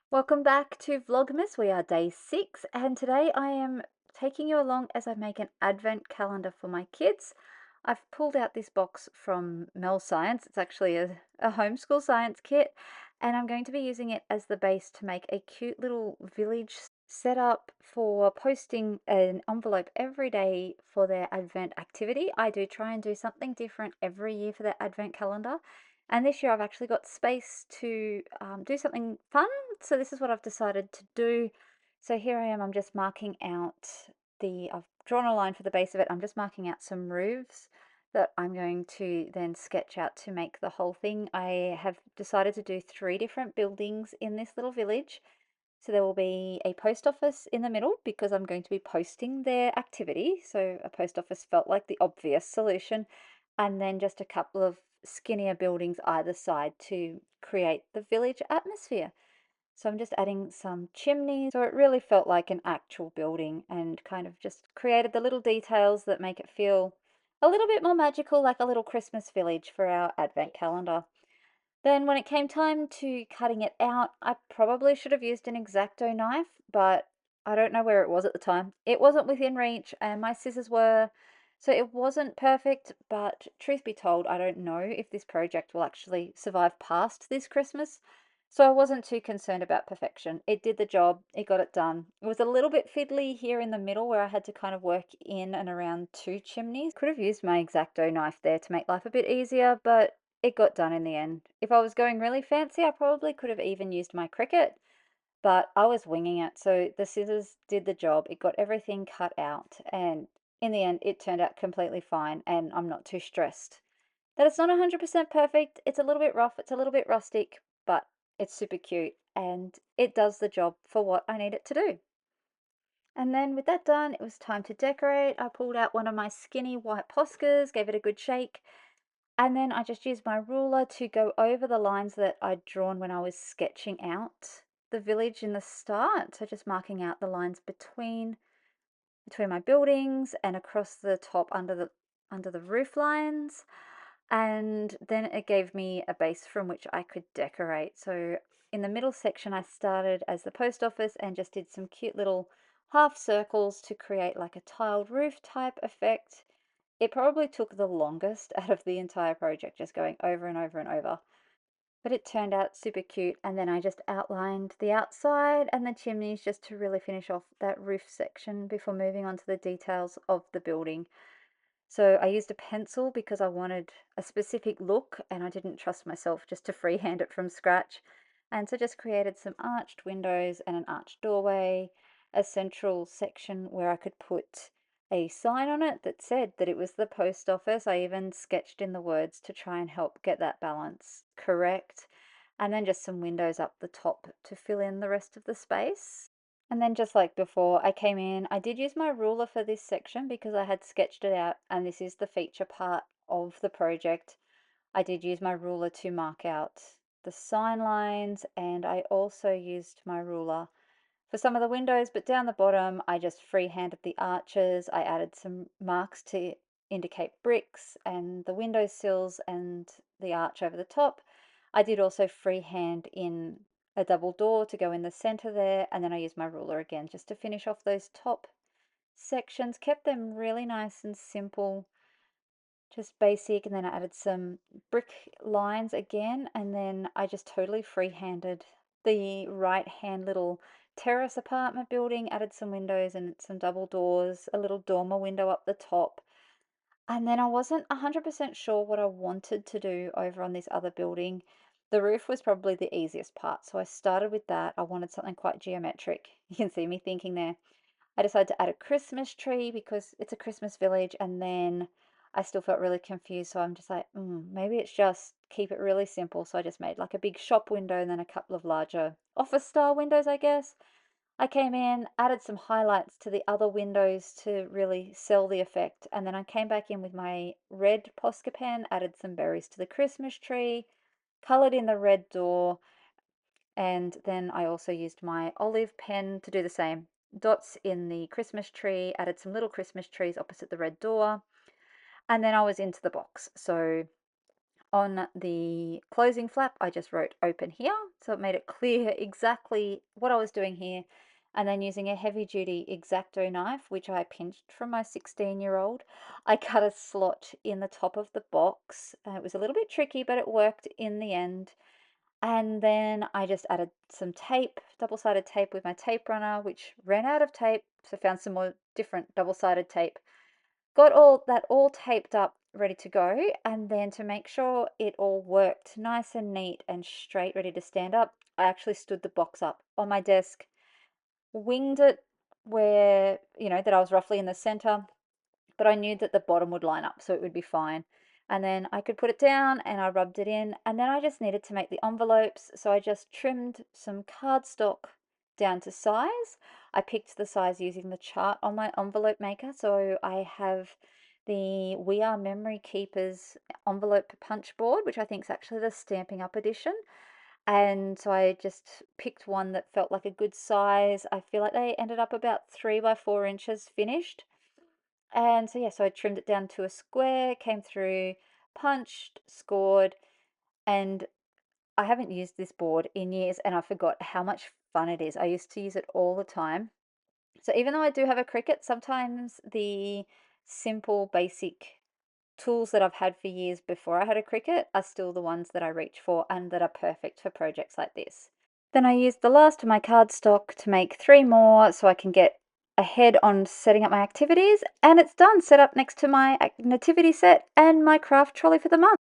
Welcome back to Vlogmas. We are day 6, and today I am taking you along as I make an advent calendar for my kids. I've pulled out this box from Mel Science. It's actually a homeschool science kit, and I'm going to be using it as the base to make a cute little village setup for posting an envelope every day for their advent activity. I do try and do something different every year for their advent calendar. And this year I've actually got space to do something fun, so this is what I've decided to do. So here I am, I'm just marking out I've drawn a line for the base of it. I'm just marking out some roofs that I'm going to then sketch out to make the whole thing. I have decided to do 3 different buildings in this little village. So there will be a post office in the middle because I'm going to be posting their activity. So a post office felt like the obvious solution. And then just a couple of skinnier buildings either side to create the village atmosphere. So I'm just adding some chimneys. So it really felt like an actual building and kind of just created the little details that make it feel a little bit more magical, like a little Christmas village for our advent calendar. Then when it came time to cutting it out, I probably should have used an X-Acto knife, but I don't know where it was at the time. It wasn't within reach and my scissors were, so it wasn't perfect, but truth be told, I don't know if this project will actually survive past this Christmas. So I wasn't too concerned about perfection. It did the job, it got it done. It was a little bit fiddly here in the middle where I had to kind of work in and around 2 chimneys. Could have used my X-Acto knife there to make life a bit easier, but it got done in the end. If I was going really fancy, I probably could have even used my Cricut, but I was winging it. So the scissors did the job. It got everything cut out, and in the end, it turned out completely fine, and I'm not too stressed. That it's not 100% perfect. It's a little bit rough, it's a little bit rustic, but it's super cute, and it does the job for what I need it to do. And then with that done, it was time to decorate. I pulled out one of my skinny white Poscas, gave it a good shake, and then I just used my ruler to go over the lines that I'd drawn when I was sketching out the village in the start. So just marking out the lines between my buildings and across the top under the roof lines. And then it gave me a base from which I could decorate. So in the middle section, I started as the post office and just did some cute little half circles to create like a tiled roof type effect. It probably took the longest out of the entire project, just going over and over and over. But it turned out super cute. And then I just outlined the outside and the chimneys just to really finish off that roof section before moving on to the details of the building. So I used a pencil because I wanted a specific look and I didn't trust myself just to freehand it from scratch. And so just created some arched windows and an arched doorway, a central section where I could put a sign on it that said that it was the post office. I even sketched in the words to try and help get that balance correct. And then just some windows up the top to fill in the rest of the space. And then just like before, I came in, I did use my ruler for this section because I had sketched it out and this is the feature part of the project. I did use my ruler to mark out the sign lines and I also used my ruler for some of the windows, but down the bottom I just freehanded the arches. I added some marks to indicate bricks and the window sills and the arch over the top. I did also freehand in a double door to go in the center there, and then I used my ruler again just to finish off those top sections. Kept them really nice and simple, just basic, and then I added some brick lines again, and then I just totally freehanded the right hand little terrace apartment building, added some windows and some double doors, a little dormer window up the top. And then I wasn't 100% sure what I wanted to do over on this other building. The roof was probably the easiest part, so I started with that. I wanted something quite geometric. You can see me thinking there. I decided to add a Christmas tree because it's a Christmas village, and then I still felt really confused, so I'm just like, maybe it's just keep it really simple. So I just made like a big shop window and then a couple of larger office style windows, I guess. I came in, added some highlights to the other windows to really sell the effect, and then I came back in with my red Posca pen, added some berries to the Christmas tree, colored in the red door, and then I also used my olive pen to do the same. Dots in the Christmas tree, added some little Christmas trees opposite the red door, and then I was into the box. So On the closing flap, I just wrote open here, so it made it clear exactly what I was doing here. And then using a heavy duty X-Acto knife, which I pinched from my 16-year-old, I cut a slot in the top of the box. It was a little bit tricky, but it worked in the end. And then I just added some tape, double-sided tape with my tape runner, which ran out of tape, so found some more different double-sided tape. Got all that all taped up, ready to go, and then to make sure it all worked nice and neat and straight, ready to stand up, I actually stood the box up on my desk, winged it where, that I was roughly in the center, but I knew that the bottom would line up, so it would be fine. And then I could put it down and I rubbed it in, and then I just needed to make the envelopes, so I just trimmed some cardstock down to size. I picked the size using the chart on my envelope maker, so I have the We Are Memory Keepers envelope punch board, which I think is actually the Stamping Up edition. And so I just picked one that felt like a good size. I feel like they ended up about 3 by 4 inches finished. And so, yeah, so I trimmed it down to a square, came through, punched, scored, and I haven't used this board in years and I forgot how much fun it is. I used to use it all the time. So even though I do have a Cricut, sometimes the simple, basic tools that I've had for years before I had a Cricut are still the ones that I reach for and that are perfect for projects like this. Then I used the last of my cardstock to make 3 more so I can get ahead on setting up my activities, and it's done, set up next to my nativity set and my craft trolley for the month.